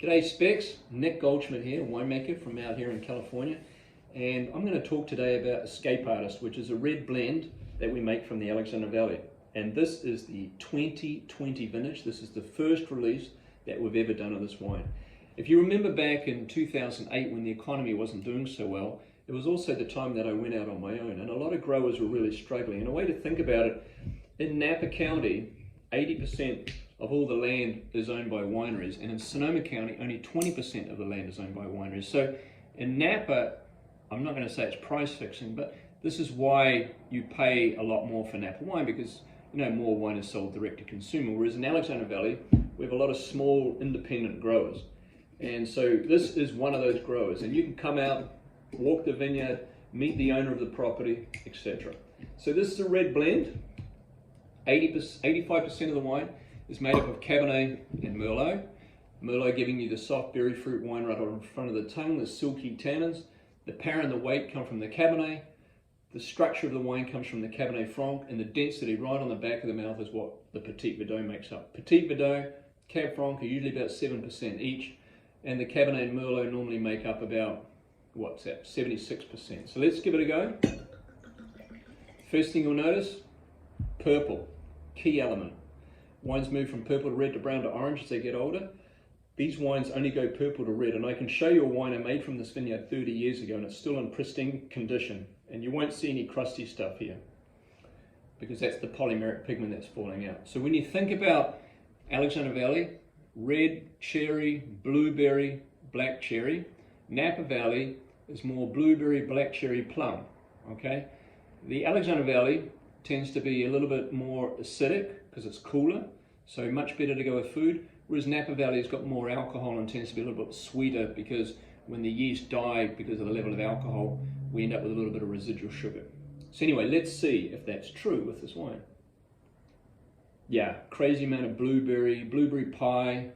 G'day Specs, Nick Goldschmidt here, winemaker from out here in California, and I'm going to talk today about Escape Artist, which is a red blend that we make from the Alexander Valley. And this is the 2020 vintage. This is the first release that we've ever done of this wine. If you remember back in 2008 when the economy wasn't doing so well, it was also the time that I went out on my own, and a lot of growers were really struggling. And a way to think about it, in Napa County, 80% of all the land is owned by wineries, and in Sonoma County, only 20% of the land is owned by wineries. So in Napa, I'm not going to say it's price fixing, but this is why you pay a lot more for Napa wine, because more wine is sold direct to consumer. Whereas in Alexander Valley, we have a lot of small independent growers. And so this is one of those growers, and you can come out, walk the vineyard, meet the owner of the property, etc. So this is a red blend. 85% of the wine is made up of Cabernet and Merlot. Merlot giving you the soft berry fruit wine right on front of the tongue, the silky tannins. The power and the weight come from the Cabernet. The structure of the wine comes from the Cabernet Franc, and the density right on the back of the mouth is what the Petite Verdot makes up. Petite Verdot, Cab Franc are usually about 7% each, and the Cabernet and Merlot normally make up about, 76%. So let's give it a go. First thing you'll notice, purple, key element. Wines move from purple to red to brown to orange as they get older. These wines only go purple to red, and I can show you a wine I made from this vineyard 30 years ago, and it's still in pristine condition, and you won't see any crusty stuff here because that's the polymeric pigment that's falling out. So when you think about Alexander Valley, red cherry, blueberry, black cherry. Napa Valley is more blueberry, black cherry, plum. Okay, the Alexander Valley tends to be a little bit more acidic because it's cooler, so much better to go with food, whereas Napa Valley's got more alcohol and tends to be a little bit sweeter because when the yeast die because of the level of alcohol, we end up with a little bit of residual sugar. So anyway, let's see if that's true with this wine. Yeah, crazy amount of blueberry pie,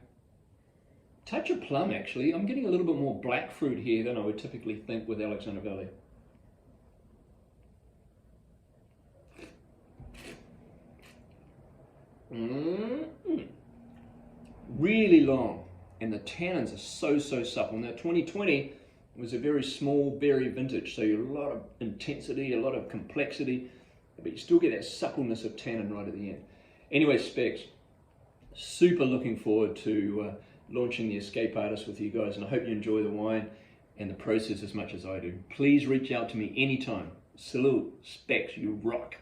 touch of plum actually. I'm getting a little bit more black fruit here than I would typically think with Alexander Valley. Really long, and the tannins are so supple. Now 2020 was a very small berry vintage, so you have a lot of intensity, a lot of complexity, but you still get that suppleness of tannin right at the end. Anyway, Specs, super looking forward to launching the Escape Artist with you guys, and I hope you enjoy the wine and the process as much as I do. Please reach out to me anytime. Salute, Specs, you rock.